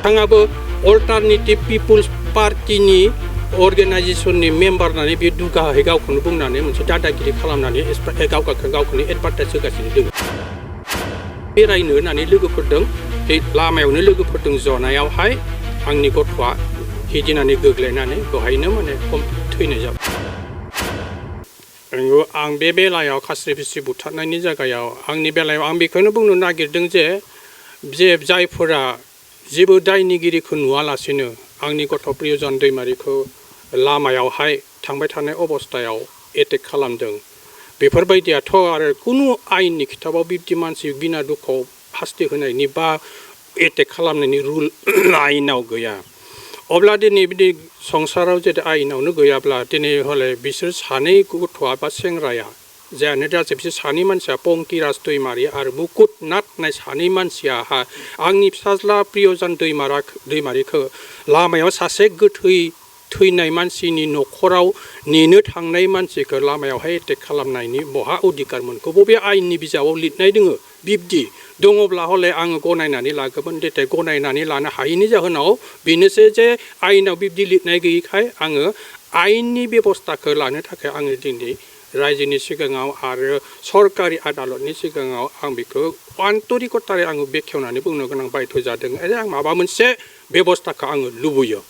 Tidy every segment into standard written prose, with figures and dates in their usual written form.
बिथाङाबो alternative people's पार्टिनि अर्गेनाइजेसननि member होननानै बे दुगाहै गावखौनो बुंनानै मोनसे दादागिरि खालामनानै गावखौनो एडभार्टाइज होगासिनो दङ बेरायनो होननानै लोगोफोरजों बे लामायावनो लोगोफोरजों जनायावहाय आंनि गथ'आ हिदिनानै गोग्लैनानै बेवहायनो माने थैनाय जाबाय आं बे बेलायाव खास्रि बिस्रि बुथारनायनि जायगायाव आंनि बेलायाव आं बेखौनो बुंनो नागिरदों जे जायफोरा जेबो दायनिगिरिखौ नुवालासिनो आंनि गथ' प्रियजन दैमारिखौ लामायावहाय थांबाय थानाय अबस्थायाव एटेक खालामदों बेफोरबायदियाथ' आरो कुनु आयेननि खिथाबाव बिब्दि मानसि बिना दुखुआव फासि होनायनि बा एटेक खालामनायनि रुल आयेनाव गैया अब्ला दिनै बिदि संसाराव जुदि आयेनावनो गैयाब्ला दिनै हले बिसोर सानै गथ'आ बा सेंग्राया जायानो जासे बिसोर सानै मानसिया पंकिराज दैमारि आरो मुकुट नाथ होननाय सानै मानसियाहा आंनि फिसाज्ला प्रियजन दैमारिखौ लामायाव सासे गोथै थैनाय मानसिनि न'खराव नेनो थांनाय मानसिखौ लामायावहाय एटेक खालामनायनि बहा अधिकार मोनखौ बबे आयेननि बिजाबाव लिरनाय दङ बिब्दि दङब्ला हले आङो गनायनानै लागौमोन नाथाय गनायनानै लानो हायैनि जाहोनाव बेनोसै जे आयेनाव बिब्दि लिरनाय गैयैखाय आङो आयेननि बेबस्थाखौ लानो थाखाय आङो दिनै रायजोनि सिगाङाव आरो सरकारि आदालतनि सिगाङाव आं बेखौ आन्तरिकतायै आङो बेखेवनानै बुंनो गोनां बायध' जादों आरो आं माबा मोनसे बेबस्थाखौ आङो लुबैयो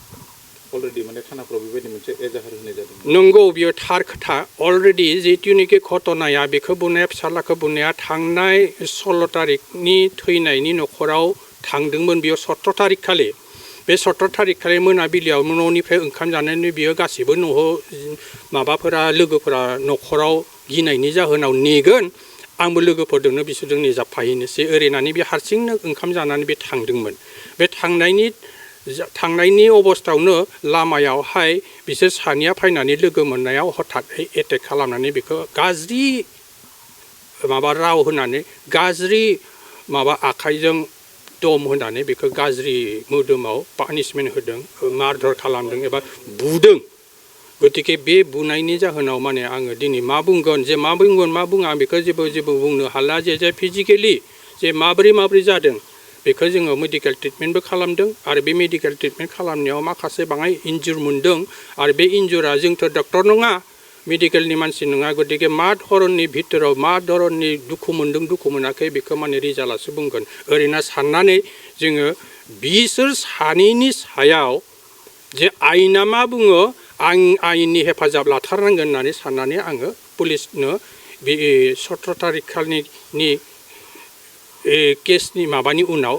अलरेडि माने थानाफ्राव बेबायदि मोनसे एजाहार होनाय जादों नंगौ बियो थार खोथा अलरेडि जिथुनिखि घटनाया बेखौ बुंनाया फिसालाखौ बुंनाया थांनाय 16 तारिखनि थैनायनि न'खराव थांदोंमोन बियो 17 तारिख खालि बे 17 तारिख खालि मोनाबिलियाव न'निफ्राय ओंखाम जानानै बियो गासिबो न'आव माबाफोरा लोगोफोरा न'खराव गिनायनि जाहोनाव नेगोन आंबो लोगोफोरजोंनो बिसोरजों नेजाबफाहैनोसै ओरैनानै बे हारसिंनो ओंखाम जानानै बे थांदोंमोन बे थांनायनि अबस्थायावनो लामायावहाय बिसोर सानैया फैनानै लोगो मोननायाव हठातै एटेक खालामनानै बेखौ गाज्रि माबा राव होनानै गाज्रि माबा आखाइजों दम होनानै बेखौ गाज्रि मोदोमाव पानिशमेन्ट होदों मारधर खालामदों एबा बुदों गतिके बे बुनायनि जाहोनाव माने आङो दिनै मा बुंगोन जे मा बुङा आं बेखौ जेबो बुंनो हाला जे फिजिकेलि जे माबोरै जादों बेखौ जोङो मेडिकेल ट्रिटमेन्टबो खालामदों आरो बे मेडिकेल ट्रिटमेन्ट खालामनायाव माखासे बाङाय इन्जुर मोनदों आरो बे इन्जुरा जोंथ' डक्टर नङा मेडिकेलनि मानसि नङा गतिके मा धरननि भितराव मा धरननि दुखु मोनदों दुखु मोनाखै बेखौ माने रिजाल्टआसो बुंगोन ओरैनो साननानै जोङो बिसोर सानैनि सायाव जे आयेना मा बुङो आं आयेननि हेफाजाब लाथारनांगोन होननानै साननानै आङो पुलिसनो बे 17 तारिख खालिनि केसनि माबानि उनाव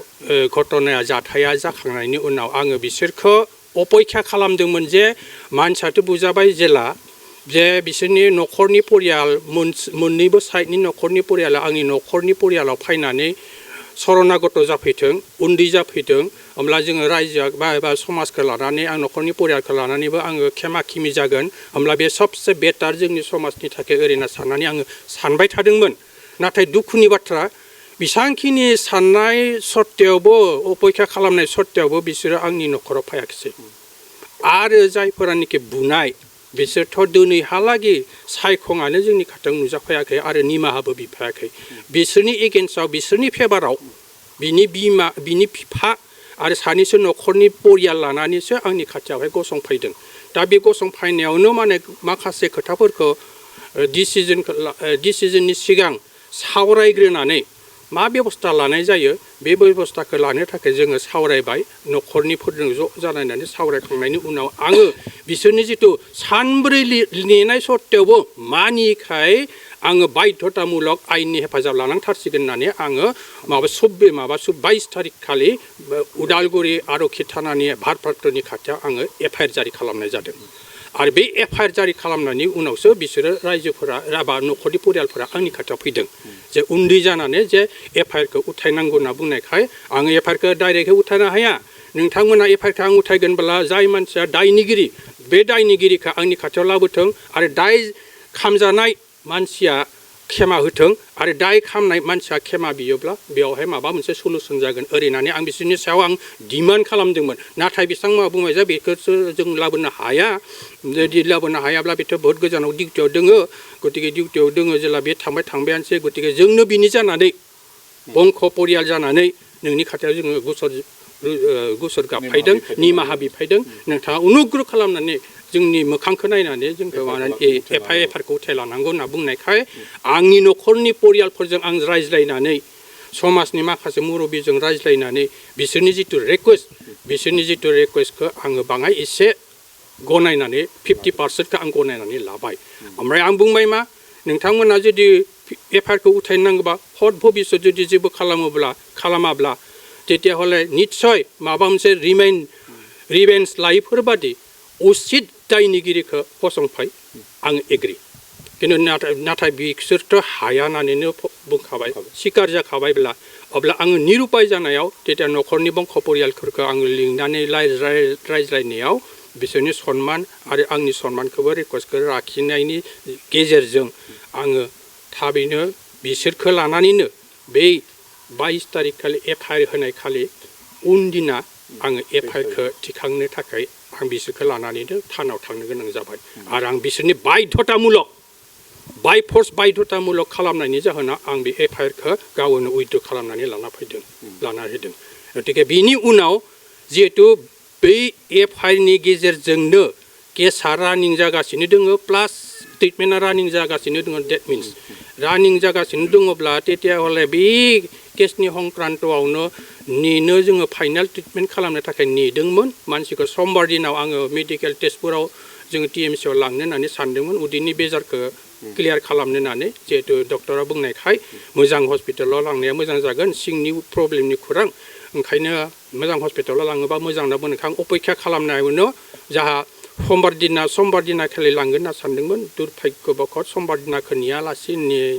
घटनाया जाथाया जाखांनायनि उनाव आङो बिसोरखौ अपेक्षा खालामदोंमोन जे मानसियाथ' बुजाबाय जेला जे बिसोरनि न'खरनि परियाल मोननैबो साइडनि न'खरनि परियाला आंनि न'खरनि परियालाव फैनानै शरणागत जाफैथों उन्दै जाफैथों होमब्ला जोङो रायजोआ एबा समाजखौ लानानै आं न'खरनि परियालखौ लानानैबो आङो खेमा खेमि जागोन होमब्ला बे सबसे बेटार जोंनि समाजनि थाखाय ओरैनो साननानै आङो सानबाय थादोंमोन नाथाय दुखुनि बाथ्रा बेसांखिनि साननाय सत्तेयावबो अपेक्षा खालामनाय सत्तेयावबो बिसोरो आंनि न'खराव फैयाखिसै आरो जायफोरानोखि बुनाय बिसोरथ' दिनैहालागै सायखङानो जोंनि खाथियाव नुजाफैयाखै आरो निमाहाबो बिफायाखै बिसोरनि एगेन्स्टआव बिसोरनि फेभाराव बिनि बिमा बिनि बिफा आरो सानैसो न'खरनि परियाल लानानैसो आंनि खाथियावहाय गसंफैदों दा बे गसंफैनायावनो माने माखासे खोथाफोरखौ डिसिजननि सिगां सावरायग्रोनानै मा बेबस्था लानाय जायो बे बेबस्थाखौ लानो थाखाय जोङो सावरायबाय न'खरनिफोरजों ज' जानायनानै सावरायखांनायनि उनाव आङो बिसोरनि जिथु सानब्रै नेनाय सत्तेयावबो मानिखाय आङो बाध्यतामुलक आयेननि हेफाजाब लानांथारसिगोन होननानै आङो 22 तारिख खालि उदालगुरि आरक्षी थानानि भारप्राप्तनि खाथियाव आङो एफआइआर जारि खालामनाय जादों आरो बे एफआइआर जारि खालामनायनि उनावसो बिसोरो रायजोफोरा राबा न'खरनि परियालफोरा आंनि खाथियाव फैदों जे उन्दै जानानै जे एफआइआरखौ उथायनांगौ होनना बुंनायखाय आङो एफआइआरखौ डाइरेक्टै उथायनो हाया नोंथांमोना एफआइआरखौ आं उथायगोनब्ला जाय मानसिया दायनिगिरि बे दायनिगिरिखौ आंनि खाथियाव लाबोथों आरो दाय खामजानाय मानसिया खेमा होथों आरो दाय खामनाय मानसिया खेमा बियोब्ला बेयावहाय माबा मोनसे सलुसन जागोन ओरैनानै आं बिसोरनि सायाव आं डिमान्ड खालामदोंमोन नाथाय बिथांमोना बुंबाय जे बेखौसो जों लाबोनो हाया जुदि लाबोनो हायाब्ला बेथ' बहुत गोजानाव डिउटियाव दोङो गतिके डिउटियाव दोङो जेला बे थांबायानोसै गतिके जोंनो बिनि जानानै बंख परियाल जानानै नोंनि खाथियाव जोङो गसर गुसुर गाबफायदों निमाहा बिफायदों नोंथाङा अनुग्रह खालामनानै जोंनि मोखांखौ नायनानै जोंखौ माने FIR खौ उथाय लानांगौ होनना बुंनायखाय आंनि न'खरनि परियालफोरजों आं रायज्लायनानै समाजनि माखासे मुरब्बिजों रायज्लायनानै बिसोरनि जिथु रिकुवेस्टखौ आङो बाङाय एसे गनायनानै 50% आं गनायनानै लाबाय ओमफ्राय आं बुंबाय मा नोंथांमोना जुदि FIR खौ उथायनांगौबा हद भबिष्यत जुदि जेबो खालामाब्ला তেতিয়া হলে निस्सय माबा मोनसे रिभेन्स लाइफोर बादि उचित दायनिगिरिखौ फसंफाय आं एग्रि किन्तु नाथाय बिसोरथ' हाया होननानैनो बुंखाबाय सिकार जाखाबायब्ला अब्ला आङो निरुपाय जानायाव তেতিয়া न'खरनि बंख परियालफोरखौ आङो लिंनानै रायज्लायनायाव बिसोरनि सन्मान आरो आंनि सन्मानखौबो रिकुवेस्टखौ लाखिनायनि गेजेरजों आङो थाबैनो बिसोरखौ लानानैनो बै 22 तारिख खालि FIR होनाय खालि उनदिना आङो FIR खौ थिखांनो थाखाय आं बिसोरखौ लानानैनो थानाव थांनो गोनां जाबाय आरो आं बिसोरनि बाध्यतामुलक बाय फर्स बाध्यतामुलक खालामनायनि जाहोनाव आं बे FIR खौ गावनो उइथड्र खालामनानै लाना होदों गतिके बिनि उनाव जिहेतु बै FIR नि गेजेरजोंनो केसा रानिं जागासिनो दङ प्लास ट्रिटमेन्टआ रानिं जागासिनो दङ डेट मिन्स रानिं जागासिनो दङब्ला তেতিয়া हले बे केसनि संक्रान्तआवनो नेनो जोङो फाइनाल ट्रिटमेन्ट खालामनो थाखाय नेदोंमोन मानसिखौ समबार दिनाव आङो मेडिकेल टेस्टफोराव जोङो TMC आव लांनो होननानै सानदोंमोन उदैनि बेजारखौ क्लियार खालामनो होननानै जिहेतु डक्टरा बुंनायखाय मोजां हस्पिटालाव लांनाया मोजां जागोन सिंनि प्रब्लेमनि खौरां ओंखायनो मोजां हस्पिटालाव लाङोबा मोजां होनना बुंनायखाय आं अपेक्षा खालामनायावनो जाहा समबार दिना खालि लांगोन होनना सानदोंमोन दुर्भाग्यबखत समबार दिनाखौ नेयालासे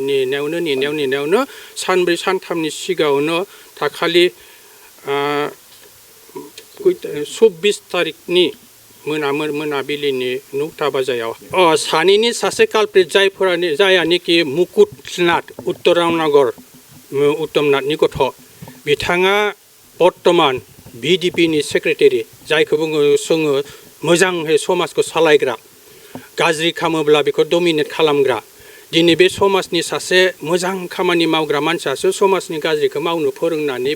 नेनायावनो सानब्रै सानथामनि सिगाङावनो दाखालि 24 तारिखनि मोनाबिलिनि 9ता बाजायाव सानैनि सासे कालप्रिट जायानिखि मुकुटनाथ उत्तमनाथनि गथ' बिथाङा बर्तमान BDPनि सेक्रेटारि जायखौ जोङो मोजाङै समाजखौ सालायग्रा गाज्रि खालामोब्ला बेखौ डमिनेट खालामग्रा दिनै बे समाजनि सासे मोजां खामानि मावग्रा मानसियासो समाजनि गाज्रिखौ मावनो फोरोंनानै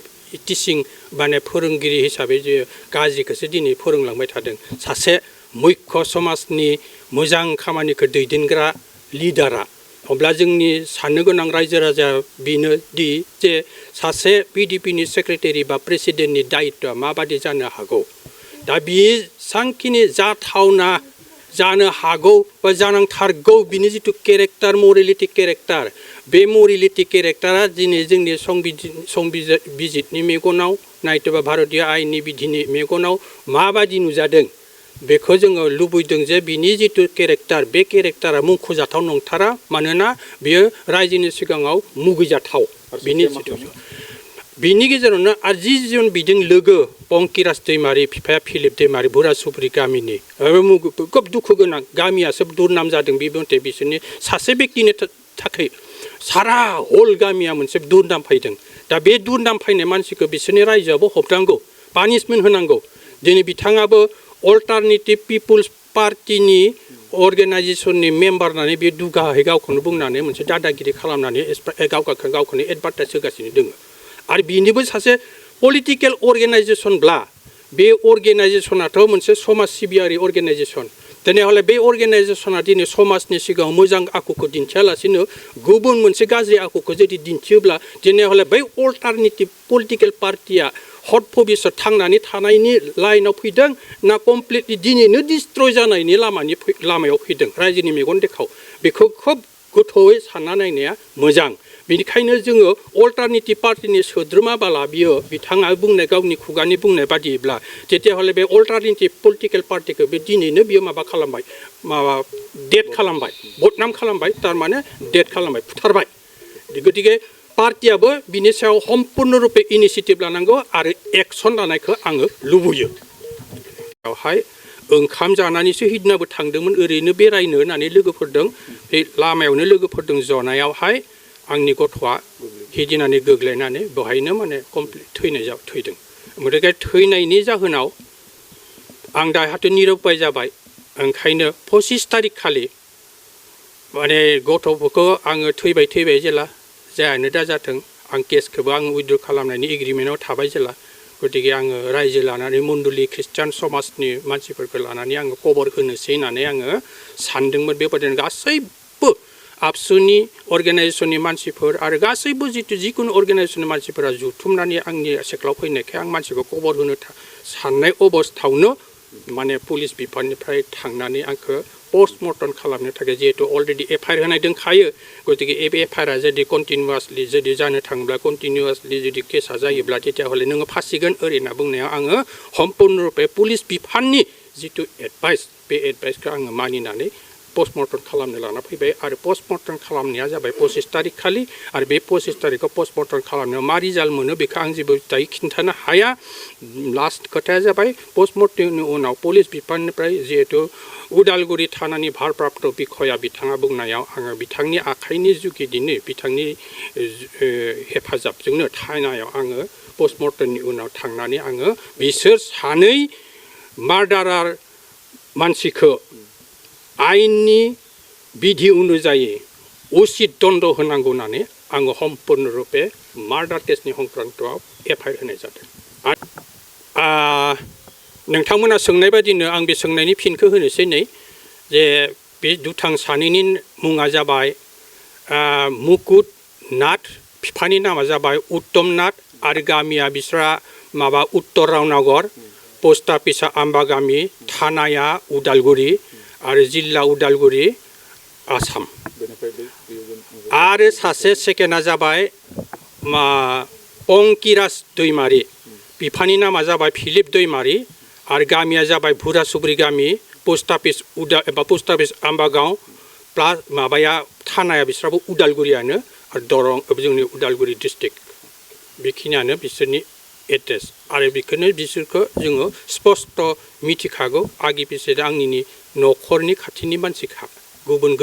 टिचिं माने फोरोंगिरि हिसाबै जे गाज्रिखौसो दिनै फोरोंलांबाय थादों सासे मुख्य समाजनि मोजां खामानिखौ दैदेनग्रा लिडारा अब्ला जोंनि साननो गोनां रायजो राजा बेनो दि जे सासे PDPनि सेक्रेटारि बा प्रेसिडेन्टनि दायित्वआ माबादि जानो हागौ दा बियो सांखिनि जाथावना जानो हागौ बा जानांथारगौ बिनि जिथु केरेक्टार मरेलिटि केरेक्टार बे मरेलिटि केरेक्टारा दिनै जोंनि संबिजितनि मेगनाव नायथ'बा भारतीय आयेननि बिधिनि मेगनाव माबादि नुजादों बेखौ जोङो लुबैदों जे बिनि जिथु केरेक्टार बे केरेक्टारा मुंख'जाथाव नंथारा मानोना बियो रायजोनि सिगाङाव मुगैजाथाव बिनि गेजेरावनो आरो जिजन बिदों लोगो पंकिराज दैमारि बिफाया फिलिप दैमारि बुरासुब्रि गामिनि खोब दुखु गोनां गामियासो दुरनाम जादों बे मथे बिसोरनि सासे बेक्तिनि थाखाय सारा हल गामिया मोनसे दुरनाम फैदों दा बे दुरनाम फैनाय मानसिखौ बिसोरनि रायजोआबो होबथानांगौ पानिशमेन्ट होनांगौ दिनै बिथाङाबो अल्टारनेटिभ पिपुल्स पार्टिनि अर्गेनाइजेसननि मेम्बार होननानै बे दुगाहै गावखौनो बुंनानै मोनसे दादागिरि खालामनानै गावखौनो एडभार्टाइज होगासिनो दङ आरो बिनिबो सासे पलिटिकेल अर्गेनाइजेसनब्ला बे अर्गेनाइजेसनाथ' मोनसे समाज सिबियारि अर्गेनाइजेसन दिनै हले बे अर्गेनाइजेसना दिनै समाजनि सिगाङाव मोजां आखुखौ दिन्थियालासिनो गुबुन मोनसे गाज्रि आखुखौ जुदि दिन्थियोब्ला दिनै हले बै अल्टारनेटिभ पलिटिकेल पार्टिया हट भबिष्यत थांनानै थानायनि लाइनाव फैदों ना कमप्लिटलि दिनैनो डिस्ट्रय जानायनि लामायाव फैदों रायजोनि मेगन देखाव बेखौ खोब गोथौयै सानना नायनाया मोजां बेनिखायनो जोङो अल्टारनेटिभ पार्टिनि सोद्रोमा बाला बियो बिथाङा बुंनाय गावनि खुगानि बुंनाय बादियैब्ला जेतिया हले बे अल्टारनेटिभ पलिटिकेल पार्टिखौ बे दिनैनो बियो माबा खालामबाय डेट खालामबाय बदनाम खालामबाय थारमाने डेट खालामबाय फुथारबाय गतिके पार्टियाबो बिनि सायाव सम्पूर्ण रुपे इनिशिएटिभ लानांगौ आरो एक्सन लानायखौ आङो लुबैयो बेवहाय ओंखाम जानानैसो हिदनाबो थांदोंमोन ओरैनो बेरायनो होननानै लोगोफोरदों बे लामायावनो लोगोफोरदों जनायावहाय आंनि गथ'आ हिदिनानै गोग्लैनानै बेवहायनो माने कमप्लिट थैदों ओमफ्राय थैनायनि जाहोनाव आं दाहाथ' निरुपाय जाबाय ओंखायनो 25 तारिख खालि माने गथ'फोरखौ आङो थैबाय जेला जायानो दा जाथों आं केसखौबो आं उइथड्र खालामनायनि एग्रिमेन्टआव थाबाय जेला गतिके आङो रायजो लानानै मण्डली ख्रिस्टान समाजनि मानसिफोरखौ लानानै आङो खबर होनोसै होननानै आङो सानदोंमोन। बेबायदिनो गासैबो आबसुनि अर्गेनाइजेसननि मानसिफोर आरो गासैबो जिखुनु अर्गेनाइजेसननि मानसिफोरा जुथुमनानै आंनि सेक्लाव फैनायखाय आं मानसिखौ खबर होनो साननाय अबस्थायावनो माने पुलिस बिफाननिफ्राय थांनानै आंखौ पस्टमर्टम खालामनो थाखाय जिहेतु अलरेडि एफआइआर होनाय दंखायो गतिके एफआइआरआ जुदि कन्टिनिउवासलि जुदि जानो थाङोब्ला कन्टिनिउवासलि जुदि केसा जायोब्ला তেতিয়া हले नोङो फासिगोन ओरै होनना बुंनायाव आङो सम्पुर्ण रुपे पुलिस बिफाननि जिथु एडभाइस बे एडभाइसखौ आङो मानिनानै पस्टमर्टम खालामनो लाना फैबाय आरो पस्टमर्टम खालामनाया जाबाय 25 तारिख खालि आरो बे 25 तारिखआव पस्टमर्टम खालामनायाव मा रिजाल्ट मोनो बेखौ आं जेबो दायो खिन्थानो हाया। लास्ट खोथाया जाबाय पस्टमर्टमनि उनाव पुलिस बिफाननिफ्राय जिहेतु उदालगुरि थानानि भारप्राप्त बिखया बिथाङा बुंनायाव आङो बिथांनि आखाइनि जुगिदिनो बिथांनि हेफाजाबजोंनो थानायाव आङो पस्टमर्टमनि उनाव थांनानै आङो बिसोर सानै मार्डारार मानसिखौ आयेननि बिधि अनुजायै उचित दण्ड होनांगौ होननानै आङो सम्पुर्ण रुपे मार्डार केसनि संक्रान्तआव एफआइआर होनाय जादों। नोंथांमोना सोंनाय बायदिनो आं बे सोंनायनि फिनखौ होनोसै नै जे बे दुथां सानैनि मुङा जाबाय मुकुट नाथ, बिफानि नामा जाबाय उत्तम नाथ आरो गामिया बिस्रा माबा उत्तर रावनगर, पोस्ट अफिसा आम्बागामि, थानाया उदालगुरि आरो जिल्ला उदालगुरि आसाम। आरो सासे सेकेन्डआ जाबाय पंकिराज दैमारि, बिफानि नामा जाबाय फिलिप दैमारि आरो गामिया जाबाय भुरासुब्रि गामि, पोस्ट अफिस आम्बागाव प्लास माबाया थानाया बिस्राबो उदालगुरियानो आरो दरं जोंनि उदालगुरि डिस्ट्रिक्ट। बेखिनियानो बिसोरनि एड्रेस आरो बेखौनो बिसोरखौ जोङो स्पष्ट मिथिखागौ आगि पिछे आंनि न'खरनि खाथिनि मानसिखा गुबुन